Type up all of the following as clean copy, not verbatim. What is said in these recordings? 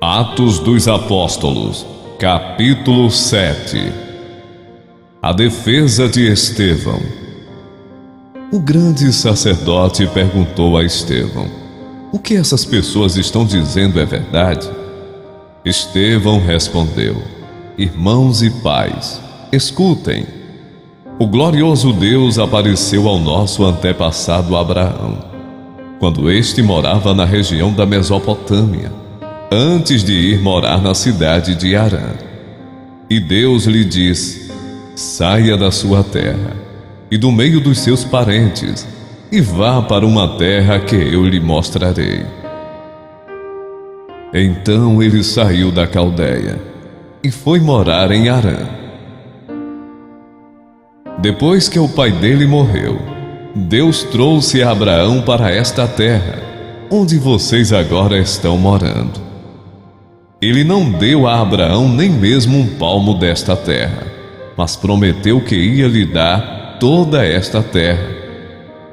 Atos dos Apóstolos, capítulo 7. A defesa de Estevão. O grande sacerdote perguntou a Estevão: o que essas pessoas estão dizendo é verdade? Estevão respondeu: irmãos e pais, escutem. O glorioso Deus apareceu ao nosso antepassado Abraão, quando este morava na região da Mesopotâmia, antes de ir morar na cidade de Harã. E Deus lhe disse: saia da sua terra e do meio dos seus parentes e vá para uma terra que eu lhe mostrarei. Então ele saiu da Caldeia e foi morar em Harã. Depois que o pai dele morreu, Deus trouxe Abraão para esta terra, onde vocês agora estão morando. Ele não deu a Abraão nem mesmo um palmo desta terra, mas prometeu que ia lhe dar toda esta terra,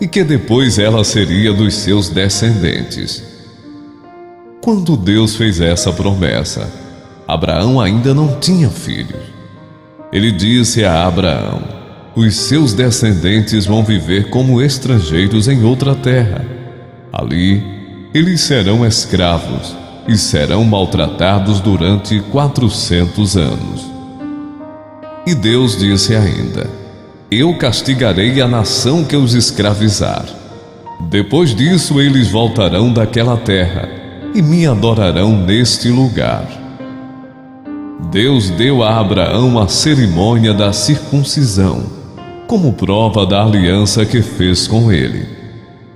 e que depois ela seria dos seus descendentes. Quando Deus fez essa promessa, Abraão ainda não tinha filhos. Ele disse a Abraão: os seus descendentes vão viver como estrangeiros em outra terra. Ali, eles serão escravos e serão maltratados durante 400 anos. E Deus disse ainda: eu castigarei a nação que os escravizar. Depois disso eles voltarão daquela terra e me adorarão neste lugar. Deus deu a Abraão a cerimônia da circuncisão, como prova da aliança que fez com ele.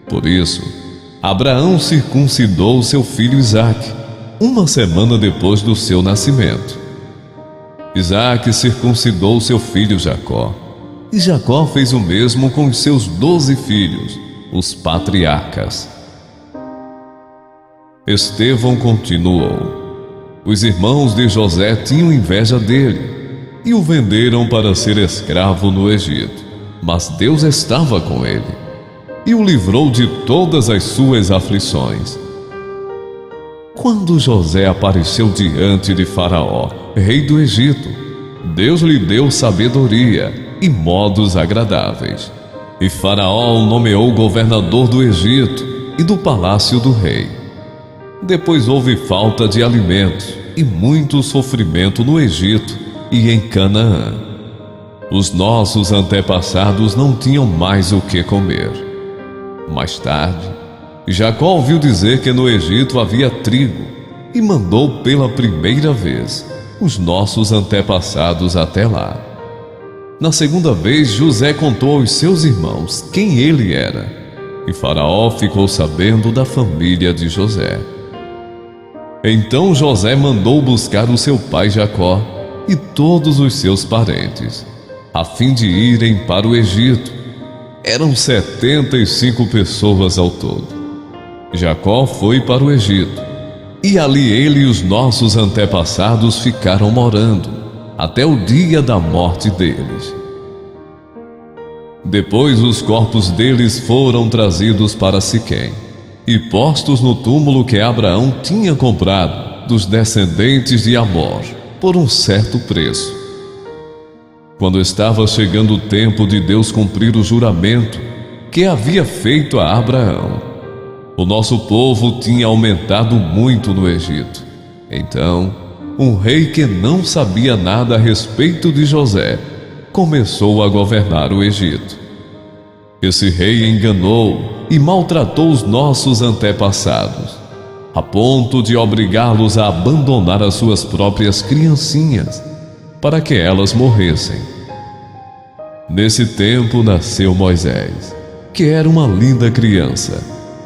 Por isso, Abraão circuncidou seu filho Isaque, uma semana depois do seu nascimento. Isaque circuncidou seu filho Jacó, e Jacó fez o mesmo com os seus 12 filhos, os patriarcas. Estevão continuou: os irmãos de José tinham inveja dele e o venderam para ser escravo no Egito, mas Deus estava com ele e o livrou de todas as suas aflições. Quando José apareceu diante de Faraó, rei do Egito, Deus lhe deu sabedoria e modos agradáveis, e Faraó o nomeou governador do Egito e do palácio do rei. Depois houve falta de alimentos e muito sofrimento no Egito e em Canaã. Os nossos antepassados não tinham mais o que comer. Mais tarde, Jacó ouviu dizer que no Egito havia trigo e mandou pela primeira vez os nossos antepassados até lá. Na segunda vez, José contou aos seus irmãos quem ele era, e Faraó ficou sabendo da família de José. Então José mandou buscar o seu pai Jacó e todos os seus parentes, a fim de irem para o Egito. Eram 75 pessoas ao todo. Jacó foi para o Egito, e ali ele e os nossos antepassados ficaram morando, até o dia da morte deles. Depois os corpos deles foram trazidos para Siquém e postos no túmulo que Abraão tinha comprado dos descendentes de Amor por um certo preço. Quando estava chegando o tempo de Deus cumprir o juramento que havia feito a Abraão, o nosso povo tinha aumentado muito no Egito. Então, um rei que não sabia nada a respeito de José começou a governar o Egito. Esse rei enganou e maltratou os nossos antepassados, a ponto de obrigá-los a abandonar as suas próprias criancinhas para que elas morressem. Nesse tempo nasceu Moisés, que era uma linda criança,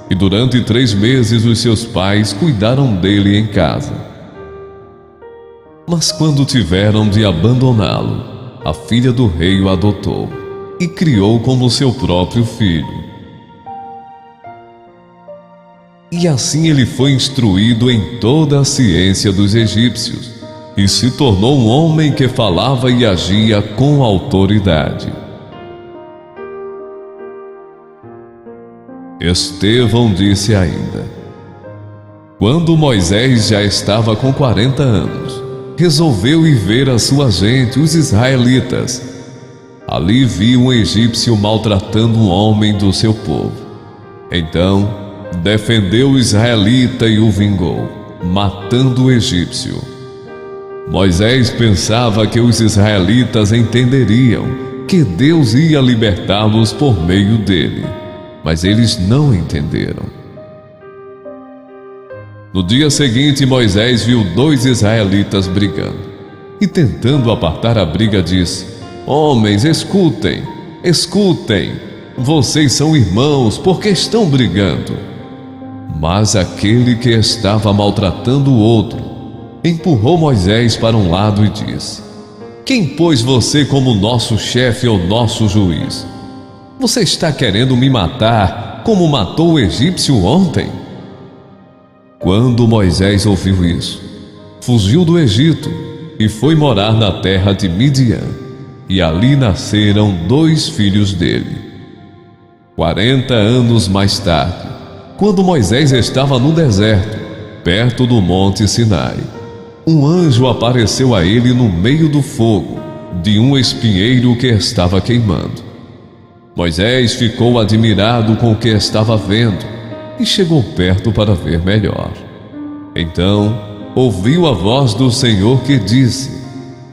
e durante 3 meses os seus pais cuidaram dele em casa. Mas quando tiveram de abandoná-lo, a filha do rei o adotou e criou como seu próprio filho. E assim ele foi instruído em toda a ciência dos egípcios e se tornou um homem que falava e agia com autoridade. Estevão disse ainda: Quando Moisés já estava com 40 anos, resolveu ir ver a sua gente, os israelitas. Ali viu um egípcio maltratando um homem do seu povo. Então, defendeu o israelita e o vingou, matando o egípcio. Moisés pensava que os israelitas entenderiam que Deus ia libertá-los por meio dele, mas eles não entenderam. No dia seguinte, Moisés viu 2 israelitas brigando e, tentando apartar a briga, disse: Homens, escutem, escutem, vocês são irmãos, por que estão brigando? Mas aquele que estava maltratando o outro empurrou Moisés para um lado e disse: Quem pôs você como nosso chefe ou nosso juiz? Você está querendo me matar como matou o egípcio ontem? Quando Moisés ouviu isso, fugiu do Egito e foi morar na terra de Midian, e ali nasceram 2 filhos dele. 40 anos mais tarde, quando Moisés estava no deserto, perto do monte Sinai, um anjo apareceu a ele no meio do fogo, de um espinheiro que estava queimando. Moisés ficou admirado com o que estava vendo e chegou perto para ver melhor. Então, ouviu a voz do Senhor que disse: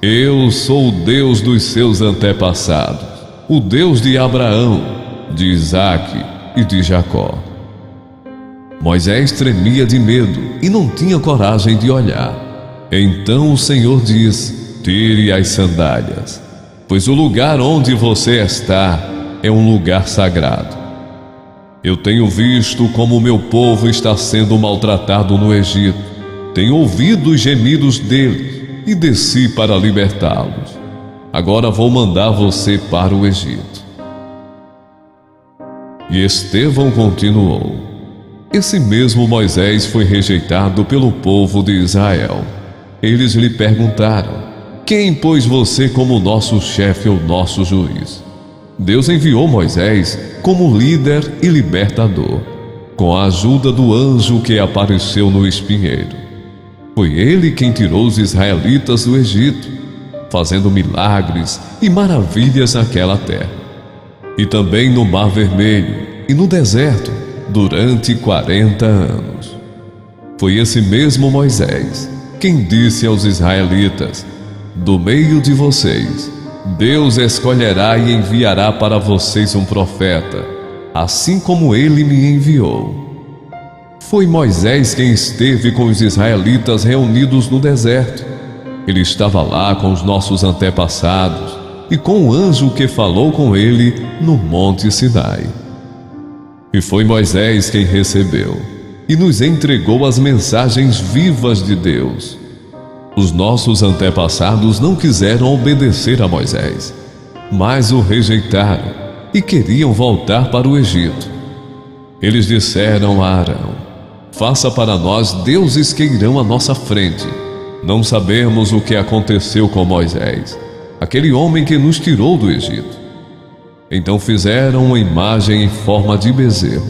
Eu sou o Deus dos seus antepassados, o Deus de Abraão, de Isaque e de Jacó. Moisés tremia de medo e não tinha coragem de olhar. Então o Senhor disse: Tire as sandálias, pois o lugar onde você está é um lugar sagrado. Eu tenho visto como o meu povo está sendo maltratado no Egito. Tenho ouvido os gemidos deles e desci para libertá-los. Agora vou mandar você para o Egito. E Estevão continuou: Esse mesmo Moisés foi rejeitado pelo povo de Israel. Eles lhe perguntaram: Quem pôs você como nosso chefe ou nosso juiz? Deus enviou Moisés como líder e libertador, com a ajuda do anjo que apareceu no espinheiro. Foi ele quem tirou os israelitas do Egito, fazendo milagres e maravilhas naquela terra, e também no Mar Vermelho e no deserto, durante 40 anos. Foi esse mesmo Moisés quem disse aos israelitas: Do meio de vocês, Deus escolherá e enviará para vocês um profeta, assim como ele me enviou. Foi Moisés quem esteve com os israelitas reunidos no deserto. Ele estava lá com os nossos antepassados e com o anjo que falou com ele no monte Sinai. E foi Moisés quem recebeu e nos entregou as mensagens vivas de Deus. Os nossos antepassados não quiseram obedecer a Moisés, mas o rejeitaram e queriam voltar para o Egito. Eles disseram a Arão: Faça para nós deuses que irão à nossa frente. Não sabemos o que aconteceu com Moisés, aquele homem que nos tirou do Egito. Então fizeram uma imagem em forma de bezerro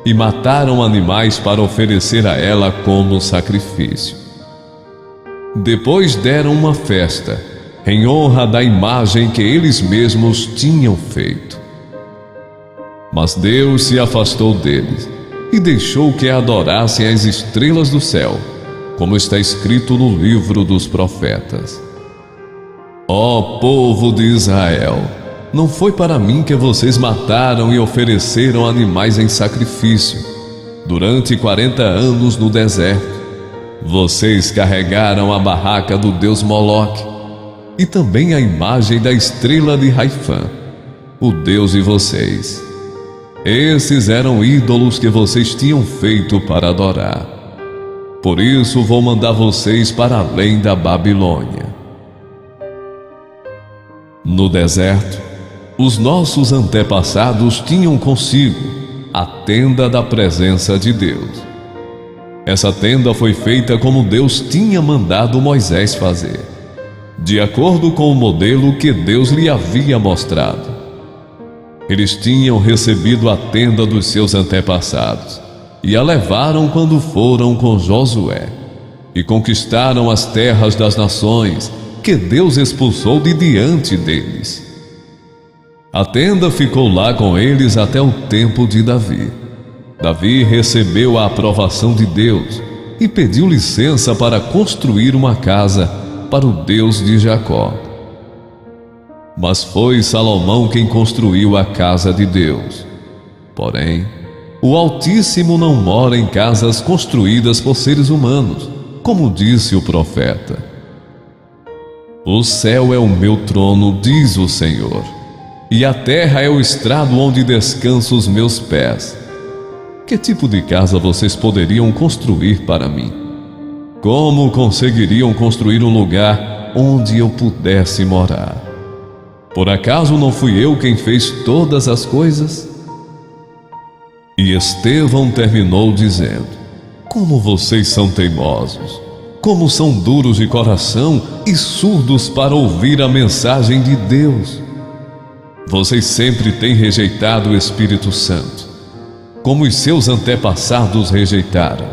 e mataram animais para oferecer a ela como sacrifício. Depois deram uma festa em honra da imagem que eles mesmos tinham feito. Mas Deus se afastou deles e deixou que adorassem as estrelas do céu, como está escrito no livro dos profetas. Ó povo de Israel, não foi para mim que vocês mataram e ofereceram animais em sacrifício durante 40 anos no deserto. Vocês carregaram a barraca do deus Moloque e também a imagem da estrela de Raifã, o deus de vocês. Esses eram ídolos que vocês tinham feito para adorar. Por isso vou mandar vocês para além da Babilônia. No deserto, os nossos antepassados tinham consigo a tenda da presença de Deus. Essa tenda foi feita como Deus tinha mandado Moisés fazer, de acordo com o modelo que Deus lhe havia mostrado. Eles tinham recebido a tenda dos seus antepassados e a levaram quando foram com Josué, e conquistaram as terras das nações que Deus expulsou de diante deles. A tenda ficou lá com eles até o tempo de Davi. Davi recebeu a aprovação de Deus e pediu licença para construir uma casa para o Deus de Jacó. Mas foi Salomão quem construiu a casa de Deus. Porém, o Altíssimo não mora em casas construídas por seres humanos, como disse o profeta. O céu é o meu trono, diz o Senhor, e a terra é o estrado onde descansam os meus pés. Que tipo de casa vocês poderiam construir para mim? Como conseguiriam construir um lugar onde eu pudesse morar? Por acaso não fui eu quem fez todas as coisas? E Estevão terminou dizendo: como vocês são teimosos! Como são duros de coração e surdos para ouvir a mensagem de Deus! Vocês sempre têm rejeitado o Espírito Santo, como os seus antepassados rejeitaram.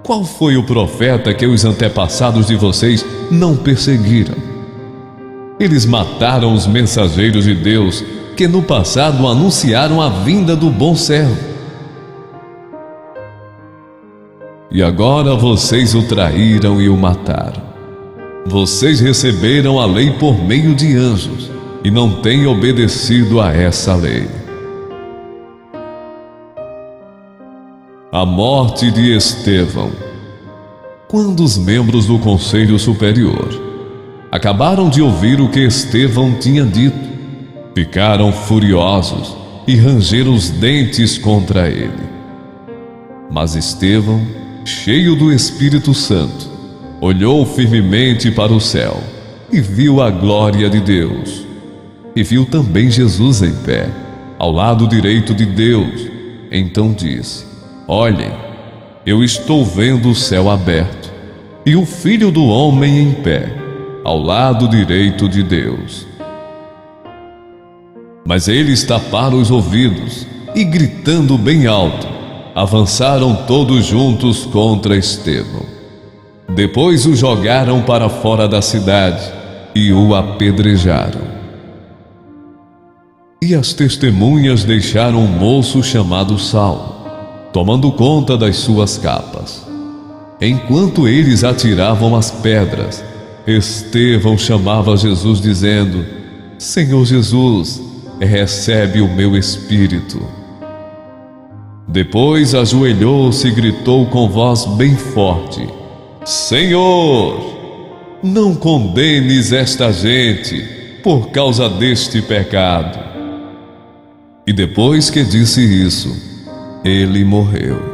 Qual foi o profeta que os antepassados de vocês não perseguiram? Eles mataram os mensageiros de Deus que no passado anunciaram a vinda do bom servo. E agora vocês o traíram e o mataram. Vocês receberam a lei por meio de anjos e não têm obedecido a essa lei. A morte de Estevão. Quando os membros do Conselho Superior acabaram de ouvir o que Estevão tinha dito, ficaram furiosos e rangeram os dentes contra ele. Mas Estevão, cheio do Espírito Santo, olhou firmemente para o céu e viu a glória de Deus. E viu também Jesus em pé, ao lado direito de Deus. Então disse: olhem, eu estou vendo o céu aberto e o Filho do Homem em pé, ao lado direito de Deus. Mas eles taparam os ouvidos e, gritando bem alto, avançaram todos juntos contra Estevão. Depois o jogaram para fora da cidade e o apedrejaram. E as testemunhas deixaram um moço chamado Saulo, tomando conta das suas capas. Enquanto eles atiravam as pedras, Estevão chamava Jesus dizendo: Senhor Jesus, recebe o meu espírito. Depois ajoelhou-se e gritou com voz bem forte: Senhor, não condenes esta gente por causa deste pecado. E depois que disse isso, ele morreu.